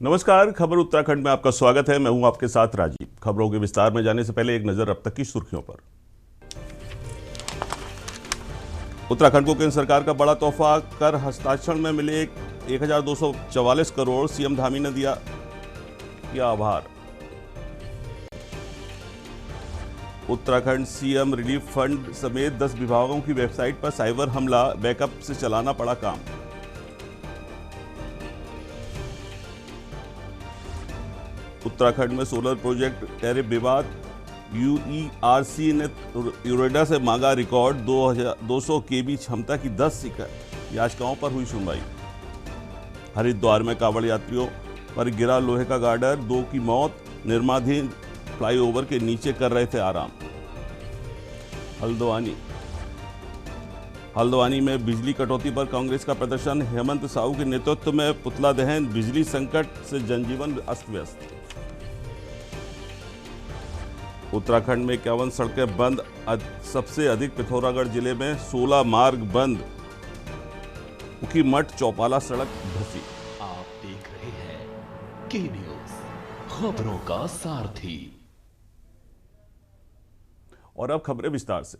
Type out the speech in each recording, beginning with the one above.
नमस्कार, खबर उत्तराखंड में आपका स्वागत है। मैं हूं आपके साथ राजीव। खबरों के विस्तार में जाने से पहले एक नजर अब तक की सुर्खियों पर। उत्तराखंड को केंद्र सरकार का बड़ा तोहफा, कर हस्तांतरण में मिले 1244 करोड़, सीएम धामी ने किया आभार। उत्तराखंड सीएम रिलीफ फंड समेत 10 विभागों की वेबसाइट पर साइबर हमला, बैकअप से चलाना पड़ा काम। उत्तराखंड में सोलर प्रोजेक्ट टैरिफ विवाद, यूईआरसी ने यूरेडा से मांगा रिकॉर्ड 200 केवी क्षमता की 10 याचिकाओं पर हुई सुनवाई। हरिद्वार में कांवड़ यात्रियों पर गिरा लोहे का गार्डर, 2 की मौत, निर्माणाधीन फ्लाईओवर के नीचे कर रहे थे आराम। हल्द्वानी में बिजली कटौती पर कांग्रेस का प्रदर्शन, हेमंत साहू के नेतृत्व में पुतला दहन, बिजली संकट से जनजीवन अस्त व्यस्त। उत्तराखंड में 51 सड़कें बंद, सबसे अधिक पिथौरागढ़ जिले में 16 मार्ग बंद, उखीमठ चौपाला सड़क धंसी। आप देख रहे हैं के न्यूज, खबरों का सारथी। और अब खबरें विस्तार से।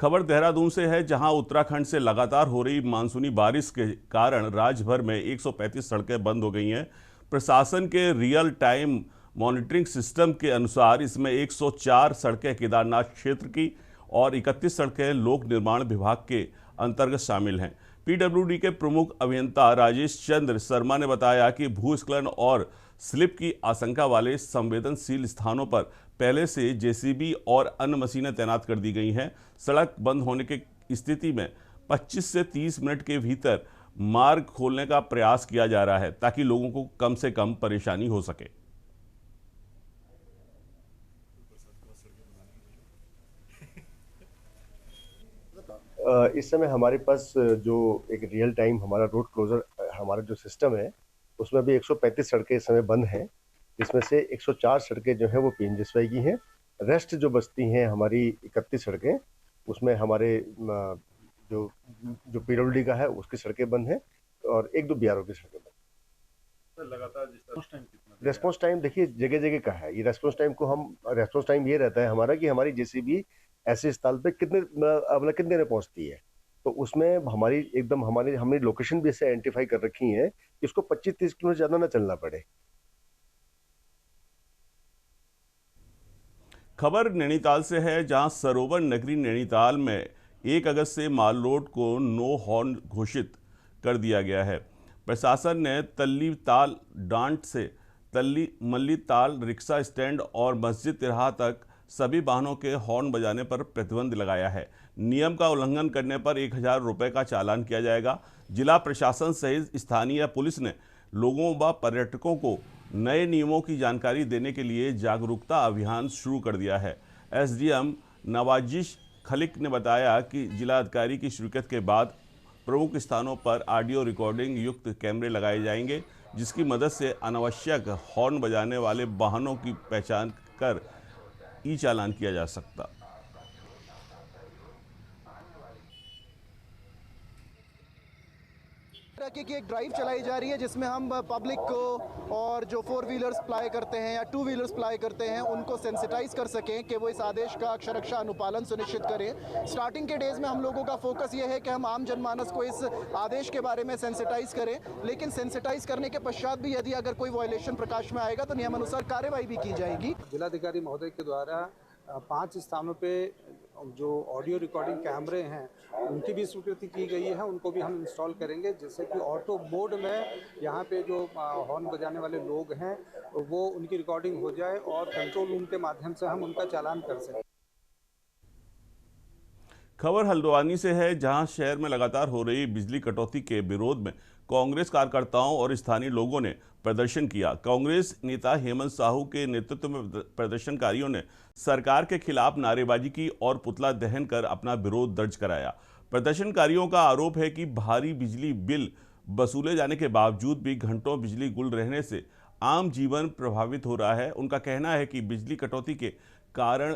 खबर देहरादून से है, जहां उत्तराखंड से लगातार हो रही मानसूनी बारिश के कारण राज्य भर में 135 सड़कें बंद हो गई हैं। प्रशासन के रियल टाइम मॉनिटरिंग सिस्टम के अनुसार इसमें 104 सड़कें केदारनाथ क्षेत्र की और 31 सड़कें लोक निर्माण विभाग के अंतर्गत शामिल हैं। पीडब्ल्यूडी के प्रमुख अभियंता राजेश चंद्र शर्मा ने बताया कि भूस्खलन और स्लिप की आशंका वाले संवेदनशील स्थानों पर पहले से जेसीबी और अन्य मशीनें तैनात कर दी गई हैं। सड़क बंद होने की स्थिति में 25 से 30 मिनट के भीतर मार्ग खोलने का प्रयास किया जा रहा है, ताकि लोगों को कम से कम परेशानी हो सके। इस समय हमारे पास जो एक रियल टाइम हमारा रोड क्लोजर हमारा जो सिस्टम है, उसमें भी 135 सड़कें इस समय बंद हैं, जिसमें से 104 सड़कें जो हैं वो पीएमजीएसवाई की हैं। रेस्ट जो बचती हैं हमारी 31 सड़कें, उसमें हमारे जो जो पीडब्ल्यूडी का है उसकी सड़कें बंद हैं और 1-2 बीआरओ की सड़कें बंद। लगातार रेस्पॉन्स टाइम देखिए जगह जगह का है। ये रेस्पॉन्स टाइम ये रहता है हमारा कि हमारी जेसीबी ऐसे स्थल पे कितने में पहुंचती है, तो उसमें हमने लोकेशन भी ऐसे आइडेंटिफाई कर रखी है कि उसको 25-30 किलोमीटर ज्यादा ना चलना पड़े। खबर नैनीताल से है, जहां सरोवर नगरी नैनीताल में 1 अगस्त से माल रोड को नो हॉर्न घोषित कर दिया गया है। प्रशासन ने तल्ली ताल डांट से मल्ली ताल रिक्शा स्टैंड और मस्जिद तिराहा तक सभी वाहनों के हॉर्न बजाने पर प्रतिबंध लगाया है। नियम का उल्लंघन करने पर 1000 रुपये का चालान किया जाएगा। जिला प्रशासन सहित स्थानीय पुलिस ने लोगों व पर्यटकों को नए नियमों की जानकारी देने के लिए जागरूकता अभियान शुरू कर दिया है। एसडीएम नवाजिश खलिक ने बताया कि जिलाधिकारी की शिरकत के बाद प्रमुख स्थानों पर ऑडियो रिकॉर्डिंग युक्त कैमरे लगाए जाएंगे, जिसकी मदद से अनावश्यक हॉर्न बजाने वाले वाहनों की पहचान कर ई चालान किया जा सकता। की एक ड्राइव चलाई जा रही है, जिसमें हम पब्लिक को और जो 4 व्हीलर्स प्लाई करते हैं या 2 व्हीलर्स प्लाई करते हैं उनको सेंसिटाइज कर सकें कि वो इस आदेश का अक्षरशः अनुपालन सुनिश्चित करें। स्टार्टिंग के डेज में हम लोगों का फोकस ये है कि हम आम जनमानस को इस आदेश के बारे में सेंसिटाइज करें, लेकिन सेंसिटाइज करने के पश्चात भी यदि अगर कोई वायलेशन प्रकाश में आएगा तो नियमानुसार कार्रवाई भी की जाएगी। जिलाधिकारी महोदय के द्वारा 5 स्थानों पे जो ऑडियो रिकॉर्डिंग कैमरे हैं उनकी भी स्वीकृति की गई है, उनको भी हम इंस्टॉल करेंगे, जिससे कि ऑटो मोड में यहाँ पे जो हॉर्न बजाने वाले लोग हैं वो उनकी रिकॉर्डिंग हो जाए और कंट्रोल रूम के माध्यम से हम उनका चालान कर सकें। खबर हल्द्वानी से है, जहां शहर में लगातार हो रही बिजली कटौती के विरोध में कांग्रेस कार्यकर्ताओं और स्थानीय लोगों ने प्रदर्शन किया। कांग्रेस नेता हेमंत साहू के नेतृत्व में प्रदर्शनकारियों ने सरकार के खिलाफ नारेबाजी की और पुतला दहन कर अपना विरोध दर्ज कराया। प्रदर्शनकारियों का आरोप है कि भारी बिजली बिल वसूले जाने के बावजूद भी घंटों बिजली गुल रहने से आम जीवन प्रभावित हो रहा है। उनका कहना है कि बिजली कटौती के कारण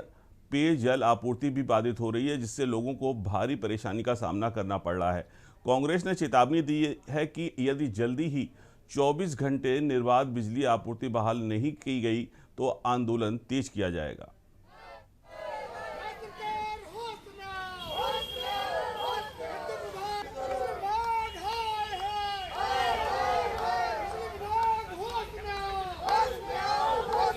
पेयजल आपूर्ति भी बाधित हो रही है, जिससे लोगों को भारी परेशानी का सामना करना पड़ रहा है। कांग्रेस ने चेतावनी दी है कि यदि जल्दी ही 24 घंटे निर्बाध बिजली आपूर्ति बहाल नहीं की गई तो आंदोलन तेज किया जाएगा।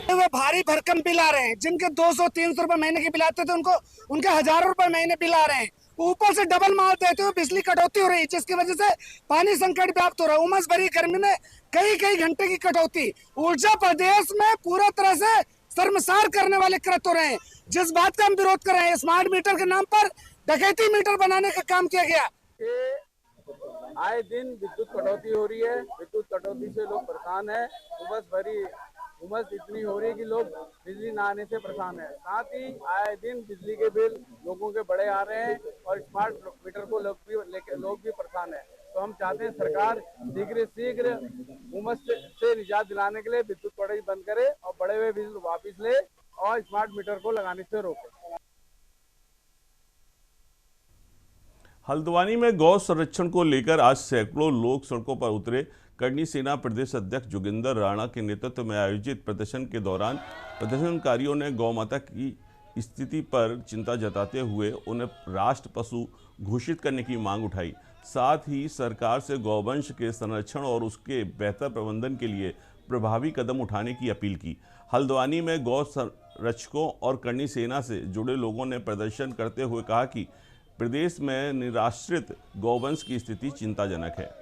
वो भारी भरकम बिल आ रहे हैं, जिनके 200-300 रुपए महीने के बिल आते थे उनको उनके हजारों रुपए महीने बिल आ रहे हैं। ऊपर से डबल माल देते हुए बिजली कटौती हो रही है, जिसकी वजह से पानी संकट व्याप्त हो रहा है। उमस भरी गर्मी में कई घंटे की कटौती ऊर्जा प्रदेश में पूरा तरह से शर्मसार करने वाले कृत्य हो रहे हैं। जिस बात का हम विरोध कर रहे हैं, स्मार्ट मीटर के नाम पर डकैती मीटर बनाने का काम किया गया। आए दिन विद्युत कटौती हो रही है, विद्युत कटौती से लोग परेशान है। उमस इतनी हो रही है कि लोग बिजली ना आने से परेशान है। साथ ही आए दिन बिजली के बिल लोगों के बड़े आ रहे हैं और स्मार्ट मीटर को लोग भी परेशान है। तो हम चाहते हैं सरकार शीघ्र उमस से निजात दिलाने के लिए विद्युत कटौती बंद करे और बड़े हुए बिल वापिस ले और स्मार्ट मीटर को लगाने से रोके। हल्द्वानी में गौ संरक्षण को लेकर आज सैकड़ों लोग सड़कों पर उतरे। करनी सेना प्रदेश अध्यक्ष जोगिंदर राणा के नेतृत्व में आयोजित प्रदर्शन के दौरान प्रदर्शनकारियों ने गौ माता की स्थिति पर चिंता जताते हुए उन्हें राष्ट्र पशु घोषित करने की मांग उठाई। साथ ही सरकार से गौवंश के संरक्षण और उसके बेहतर प्रबंधन के लिए प्रभावी कदम उठाने की अपील की। हल्द्वानी में गौ संरक्षकों और करनी सेना से जुड़े लोगों ने प्रदर्शन करते हुए कहा कि प्रदेश में निराश्रित गौवंश की स्थिति चिंताजनक है।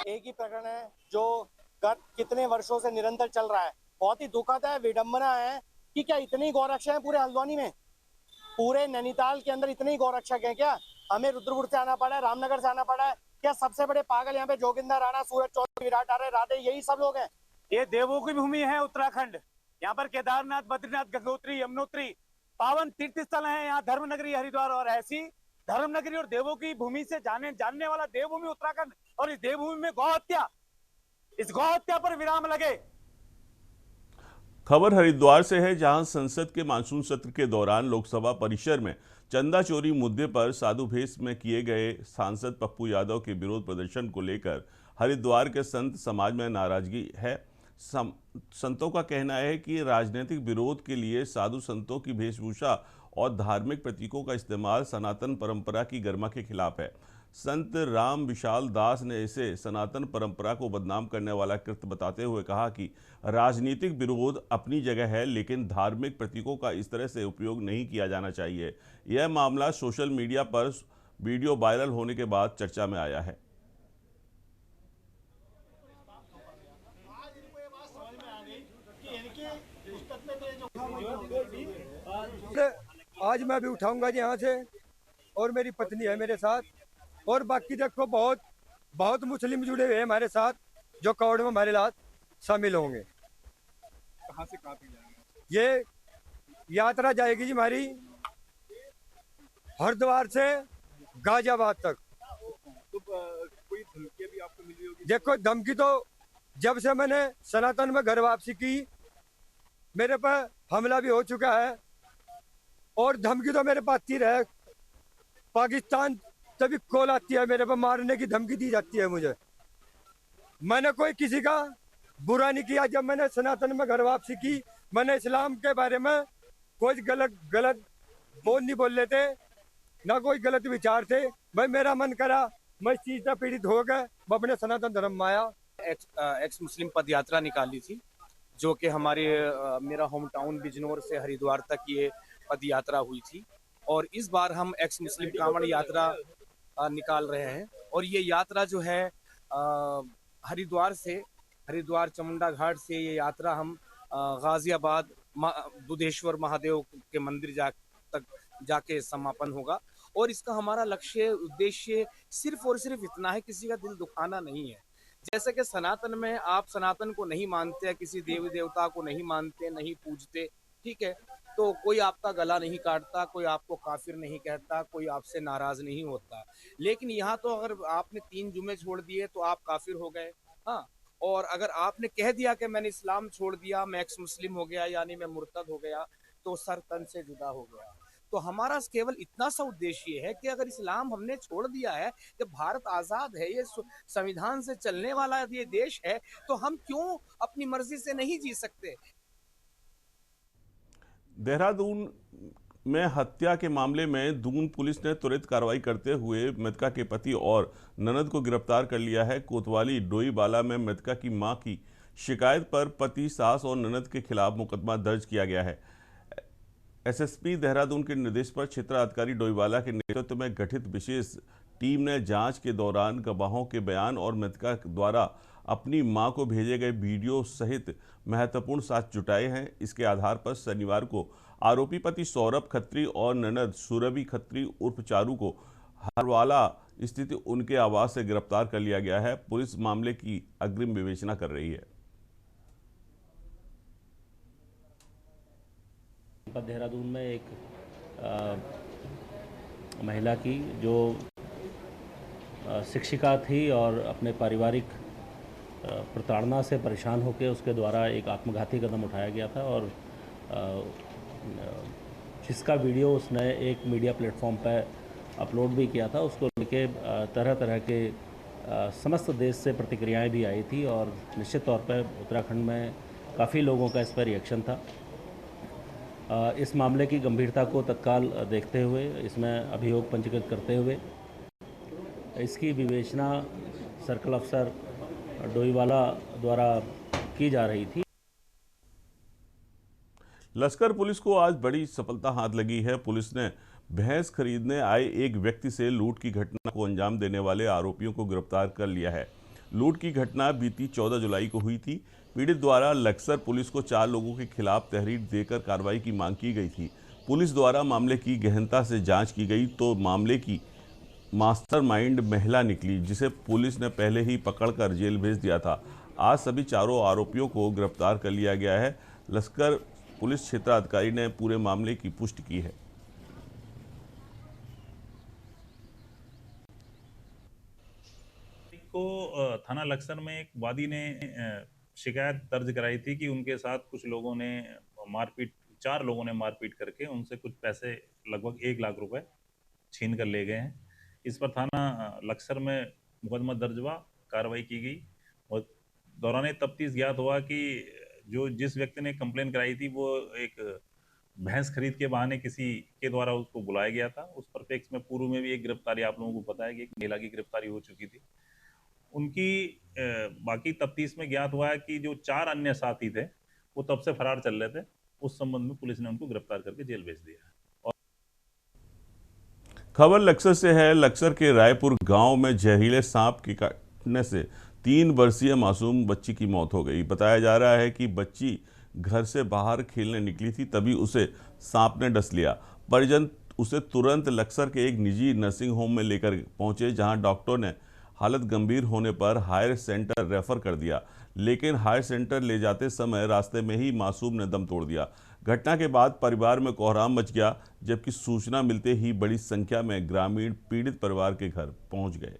एक ही प्रकरण है जो गत कितने वर्षों से निरंतर चल रहा है। बहुत ही दुखद है, विडंबना है कि क्या इतनी गौरक्षा है पूरे हल्द्वानी में, पूरे नैनीताल के अंदर इतने ही गौरक्षक हैं क्या? हमें रुद्रपुर से आना पड़ा है, रामनगर से आना पड़ा है क्या? सबसे बड़े पागल यहाँ पे जोगिंदर राणा, सूरज चौधरी, विराट आर्य, राधे, यही सब लोग हैं। ये देवों की भूमि है उत्तराखंड। यहाँ पर केदारनाथ, बद्रीनाथ, गंगोत्री, यमुनोत्री पावन तीर्थ स्थल हैं। यहाँ धर्मनगरी हरिद्वार और ऐसी धर्मनगरी और देवों की भूमि से जानने वाला देवभूमि उत्तराखंड। और इस देवभूमि में गौ हत्या, इस गौ हत्या पर विराम लगे। खबर हरिद्वार से है, जहां संसद के मानसून सत्र के दौरान लोकसभा परिसर में चंदा चोरी मुद्दे पर साधु भेष में किए गए सांसद पप्पू यादव के विरोध प्रदर्शन को लेकर हरिद्वार के संत समाज में नाराजगी है। संतों का कहना है कि राजनीतिक विरोध के लिए साधु संतों की वेशभूषा और धार्मिक प्रतीकों का इस्तेमाल सनातन परंपरा की गरिमा के खिलाफ है। संत राम विशाल दास ने इसे सनातन परंपरा को बदनाम करने वाला कृत्य बताते हुए कहा कि राजनीतिक विरोध अपनी जगह है, लेकिन धार्मिक प्रतीकों का इस तरह से उपयोग नहीं किया जाना चाहिए। यह मामला सोशल मीडिया पर वीडियो वायरल होने के बाद चर्चा में आया है। आज मैं भी उठाऊंगा जी यहाँ से, और मेरी पत्नी है मेरे साथ, और बाकी देखो बहुत मुस्लिम जुड़े हुए हैं हमारे साथ, जो कौड़ में हमारे साथ शामिल होंगे। कहाँ से कहाँ तक जाएंगे? ये यात्रा जाएगी जी हमारी हरिद्वार से गाजियाबाद तक। तो कोई धमकी भी आपको मिली होगी? देखो धमकी तो जब से मैंने सनातन में घर वापसी की, मेरे पर हमला भी हो चुका है, और धमकी तो मेरे पास तीर है। पाकिस्तान तभी कॉल आती है, मेरे पर मारने की धमकी दी जाती है मुझे। मैंने कोई किसी का बुरा नहीं किया। जब मैंने सनातन में घर वापसी की, मैंने इस्लाम के बारे में कोई गलत नहीं बोल लेते, ना कोई गलत विचार थे। भाई मेरा मन करा, मैं इस चीज से पीड़ित हो गया, मैं अपने सनातन धर्म में आया। एक्स मुस्लिम पद यात्रा निकाली थी, जो कि हमारे मेरा होम टाउन बिजनौर से हरिद्वार तक ये पद यात्रा हुई थी। और इस बार हम एक्स मुस्लिम कांवड़ यात्रा निकाल रहे हैं। और ये यात्रा जो है हरिद्वार चामुंडा घाट से ये यात्रा हम गाजियाबाद बुद्धेश्वर महादेव के मंदिर तक जाके समापन होगा। और इसका हमारा लक्ष्य उद्देश्य सिर्फ और सिर्फ इतना है, किसी का दिल दुखाना नहीं है। जैसे कि सनातन में आप सनातन को नहीं मानते, किसी देवी देवता को नहीं मानते, नहीं पूजते, ठीक है, तो कोई आपका गला नहीं काटता, कोई आपको काफिर नहीं कहता, कोई आपसे नाराज नहीं होता। लेकिन यहाँ तो अगर आपने 3 जुमे छोड़ दिए तो आप काफिर हो गए। हाँ, और अगर आपने कह दिया कि मैंने इस्लाम छोड़ दिया, मैं एक्स मुस्लिम हो गया, यानी मैं मुर्तद हो गया, तो सर तन से जुदा हो गया। तो हमारा केवल इतना सा उद्देश्य है कि अगर इस्लाम हमने छोड़ दिया है, जब भारत आजाद है, ये संविधान से चलने वाला ये देश है, तो हम क्यों अपनी मर्जी से नहीं जी सकते। देहरादून में हत्या के मामले में दून पुलिस ने त्वरित कार्रवाई करते हुए मृतका के पति और ननद को गिरफ्तार कर लिया है। कोतवाली डोईवाला में मृतका की मां की शिकायत पर पति, सास और ननद के खिलाफ मुकदमा दर्ज किया गया है। एसएसपी देहरादून के निर्देश पर क्षेत्राधिकारी डोईवाला के नेतृत्व में गठित विशेष टीम ने जांच के दौरान गवाहों के बयान और मृतका द्वारा अपनी मां को भेजे गए वीडियो सहित महत्वपूर्ण साक्ष्य जुटाए हैं। इसके आधार पर शनिवार को आरोपी पति सौरभ खत्री और ननद सुरभि खत्री उर्फ चारू को हरवाला स्थित उनके आवास से गिरफ्तार कर लिया गया है। पुलिस मामले की अग्रिम विवेचना कर रही है। देहरादून में एक महिला की जो शिक्षिका थी और अपने पारिवारिक प्रताड़ना से परेशान होकर उसके द्वारा एक आत्मघाती कदम उठाया गया था और जिसका वीडियो उसने एक मीडिया प्लेटफॉर्म पर अपलोड भी किया था, उसको लेके तरह तरह के समस्त देश से प्रतिक्रियाएं भी आई थी और निश्चित तौर पर उत्तराखंड में काफ़ी लोगों का इस पर रिएक्शन था। इस मामले की गंभीरता को तत्काल देखते हुए इसमें अभियोग पंजीकृत करते हुए इसकी विवेचना सर्कल अफसर डोईवाला द्वारा की जा रही थी। लश्कर पुलिस को आज बड़ी सफलता हाथ लगी है। पुलिस ने भैंस खरीदने आए एक व्यक्ति से लूट की घटना को अंजाम देने वाले आरोपियों को गिरफ्तार कर लिया है। लूट की घटना बीती 14 जुलाई को हुई थी। पीड़ित द्वारा लक्सर पुलिस को 4 लोगों के खिलाफ तहरीर देकर कार्रवाई की मांग की गई थी। पुलिस द्वारा मामले की गहनता से जांच की गई तो मामले की मास्टरमाइंड महिला निकली, जिसे पुलिस ने पहले ही पकड़कर जेल भेज दिया था। आज सभी चारों आरोपियों को गिरफ्तार कर लिया गया है। लश्कर पुलिस क्षेत्राधिकारी ने पूरे मामले की पुष्टि की है। को थाना लक्सर में एक वादी ने शिकायत दर्ज कराई थी कि उनके साथ कुछ लोगों ने मारपीट, 4 लोगों ने मारपीट करके उनसे कुछ पैसे लगभग 1 लाख रुपए छीन कर ले गए हैं। इस पर थाना लक्सर में मुकदमा दर्ज हुआ, कार्रवाई की गई और दौरान तफ्तीश ज्ञात हुआ कि जिस व्यक्ति ने कंप्लेन कराई थी वो एक भैंस खरीद के बहाने किसी के द्वारा उसको बुलाया गया था। उस परिप्रेक्ष्य में पूर्व में भी एक गिरफ्तारी आप लोगों को पता है कि एक महिला की गिरफ्तारी हो चुकी थी। उनकी बाकी तफ्तीश में ज्ञात हुआ है कि जो 4 अन्य साथी थे वो तब से फरार चल रहे थे। उस संबंध में पुलिस ने उनको गिरफ्तार करके जेल भेज दिया है। खबर लक्सर से है। लक्सर के रायपुर गांव में जहरीले सांप के काटने से 3 वर्षीय मासूम बच्ची की मौत हो गई। बताया जा रहा है कि बच्ची घर से बाहर खेलने निकली थी, तभी उसे सांप ने डस लिया। परिजन उसे तुरंत लक्सर के एक निजी नर्सिंग होम में लेकर पहुंचे, जहां डॉक्टर ने हालत गंभीर होने पर हायर सेंटर रेफर कर दिया, लेकिन हायर सेंटर ले जाते समय रास्ते में ही मासूम ने दम तोड़ दिया। घटना के बाद परिवार में कोहराम मच गया, जबकि सूचना मिलते ही बड़ी संख्या में ग्रामीण पीड़ित परिवार के घर पहुंच गए।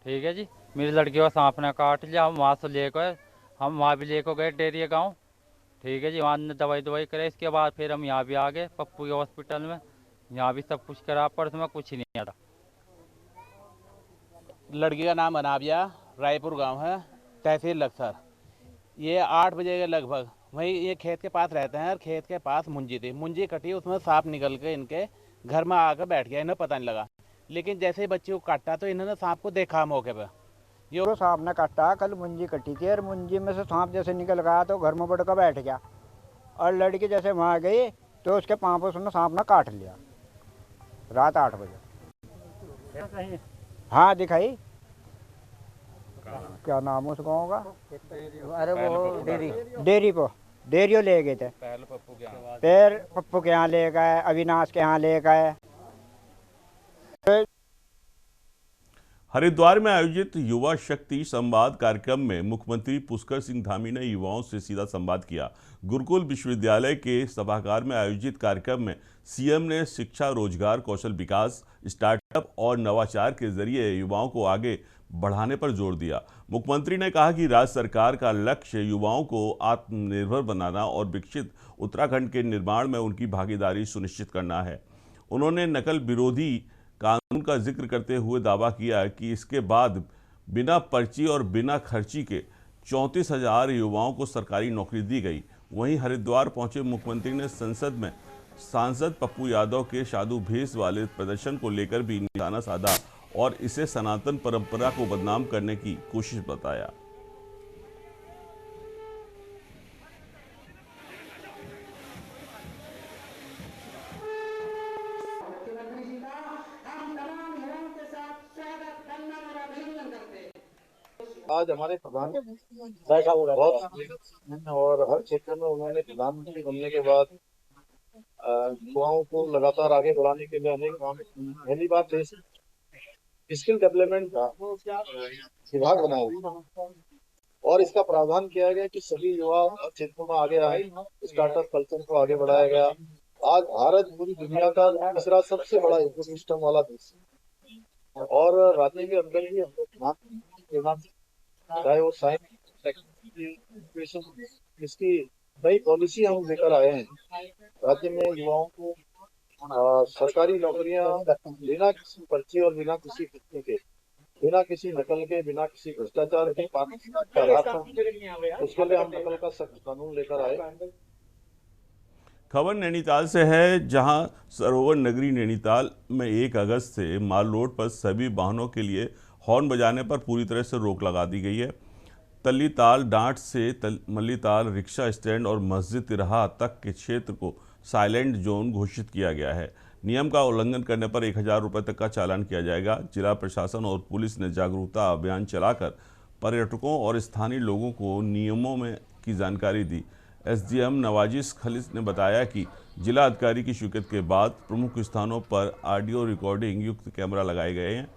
ठीक है जी, मेरी लड़की को सांप ने काट लिया। हम वहाँ से लेकर हम वहाँ भी लेकर गए डेरिया गाँव। ठीक है जी, वहाँ ने दवाई करे। इसके बाद फिर हम यहाँ भी आ गए पप्पू के हॉस्पिटल में। यहाँ भी सब कुछ करा पर उसमें कुछ ही नहीं आता। लड़की का नाम अनाबिया, रायपुर गांव है, तहसील लक्सर। ये 8 बजे के लगभग वहीं ये खेत के पास रहते हैं और खेत के पास मुंजी थी। मुंजी कटी, उसमें सांप निकल के इनके घर में आकर बैठ गया। इन्हें पता नहीं लगा, लेकिन जैसे ही बच्ची को काटा तो इन्होंने सांप को देखा मौके पर। ये सांप ने काटा, कल मुंजी कटी थी और मुंजी में से सांप जैसे निकल गया तो घर में बढ़कर बैठ गया और लड़की जैसे वहाँ गई तो उसके पाँव पर उसने सांप ने काट लिया रात 8 बजे। हाँ दिखाई, क्या नाम है उस गाँव का? अरे वो डेरियो ले गए थे। फिर पप्पू के यहाँ ले गए, अविनाश के यहाँ ले गए। हरिद्वार में आयोजित युवा शक्ति संवाद कार्यक्रम में मुख्यमंत्री पुष्कर सिंह धामी ने युवाओं से सीधा संवाद किया। गुरुकुल विश्वविद्यालय के सभागार में आयोजित कार्यक्रम में सीएम ने शिक्षा, रोजगार, कौशल विकास, स्टार्टअप और नवाचार के जरिए युवाओं को आगे बढ़ाने पर जोर दिया। मुख्यमंत्री ने कहा कि राज्य सरकार का लक्ष्य युवाओं को आत्मनिर्भर बनाना और विकसित उत्तराखंड के निर्माण में उनकी भागीदारी सुनिश्चित करना है। उन्होंने नकल विरोधी कानून का जिक्र करते हुए दावा किया कि इसके बाद बिना पर्ची और बिना खर्ची के 34,000 युवाओं को सरकारी नौकरी दी गई। वहीं हरिद्वार पहुंचे मुख्यमंत्री ने संसद में सांसद पप्पू यादव के साधु भेष वाले प्रदर्शन को लेकर भी निशाना साधा और इसे सनातन परंपरा को बदनाम करने की कोशिश बताया। आज हमारे प्रधान बहुत और हर क्षेत्र में उन्होंने प्रधानमंत्री बनने के बाद युवाओं को लगातार आगे बढ़ाने के लिए अनेक काम। पहली बात स्किल डेवलपमेंट का विभाग बनाया और इसका प्रावधान किया गया कि सभी युवा क्षेत्रों में आगे आए, स्टार्टअप कल्चर को आगे बढ़ाया गया। आज भारत पूरी दुनिया का तीसरा सबसे बड़ा इकोसिस्टम वाला देश है और राज्य के अंदर भी चाहे वो साइंस इसकी नई पॉलिसी हम लेकर आए हैं। राज्य में युवाओं को सरकारी नौकरियां बिना किसी पर्ची और बिना किसी खर्चे के, बिना किसी नकल के, बिना किसी भ्रष्टाचार के उसके लिए हम नकल का सख्त कानून लेकर आए। खबर नैनीताल से है, जहां सरोवर नगरी नैनीताल में 1 अगस्त से माल रोड पर सभी वाहनों के लिए हॉर्न बजाने पर पूरी तरह से रोक लगा दी गई है। तल्लीताल डांट से मल्लीताल रिक्शा स्टैंड और मस्जिद तिराहा तक के क्षेत्र को साइलेंट जोन घोषित किया गया है। नियम का उल्लंघन करने पर 1,000 रुपये तक का चालान किया जाएगा। जिला प्रशासन और पुलिस ने जागरूकता अभियान चलाकर पर्यटकों और स्थानीय लोगों को नियमों में की जानकारी दी। एसडीएम नवाजिश खलीस ने बताया कि जिला अधिकारी की स्वीकृति के बाद प्रमुख स्थानों पर ऑडियो रिकॉर्डिंग युक्त कैमरा लगाए गए हैं,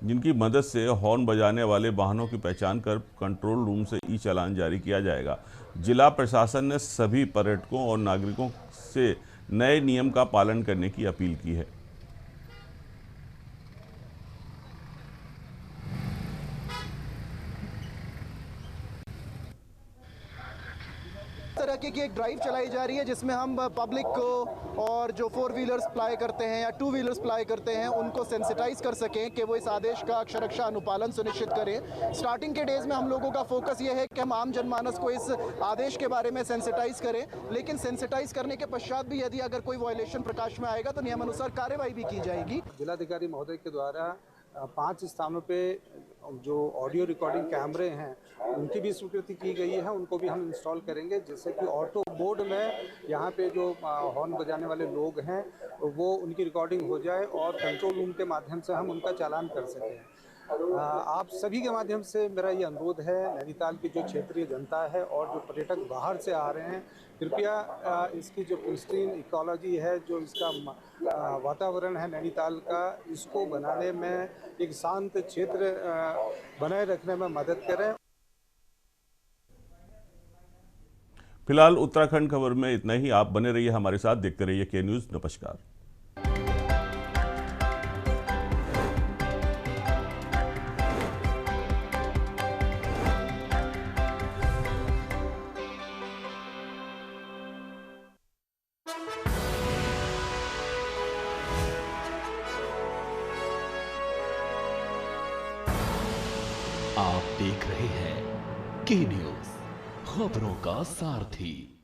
जिनकी मदद से हॉर्न बजाने वाले वाहनों की पहचान कर कंट्रोल रूम से ई चालान जारी किया जाएगा। जिला प्रशासन ने सभी पर्यटकों और नागरिकों से नए नियम का पालन करने की अपील की है। तरह की एक ड्राइव चलाई जा रही है जिसमें हम पब्लिक को और जो 4 व्हीलर्स अप्लाई करते हैं या 2 व्हीलर्स अप्लाई करते हैं उनको सेंसिटाइज कर सकें कि वो इस आदेश का अक्षरशः अनुपालन सुनिश्चित करें। स्टार्टिंग के डेज में हम लोगों का फोकस ये है कि हम आम जनमानस को इस आदेश के बारे में सेंसिटाइज करें, लेकिन सेंसिटाइज करने के पश्चात भी यदि अगर कोई वायलेशन प्रकाश में आएगा तो नियमानुसार कार्रवाई भी की जाएगी। जिलाधिकारी महोदय के द्वारा 5 स्थानों पे जो ऑडियो रिकॉर्डिंग कैमरे हैं उनकी भी स्वीकृति की गई है, उनको भी हम इंस्टॉल करेंगे, जिससे कि ऑटो बोर्ड में यहाँ पे जो हॉर्न बजाने वाले लोग हैं वो उनकी रिकॉर्डिंग हो जाए और कंट्रोल रूम के माध्यम से हम उनका चालान कर सकें। आप सभी के माध्यम से मेरा ये अनुरोध है, नैनीताल की जो क्षेत्रीय जनता है और जो पर्यटक बाहर से आ रहे हैं, कृपया इसकी जो प्रिस्टीन इकोलॉजी है, जो इसका वातावरण है नैनीताल का, इसको बनाने में एक शांत क्षेत्र बनाए रखने में मदद करें। फिलहाल उत्तराखंड खबर में इतना ही। आप बने रहिए हमारे साथ, देखते रहिए के न्यूज़। नमस्कार। आप देख रहे हैं के न्यूज़, खबरों का सारथी।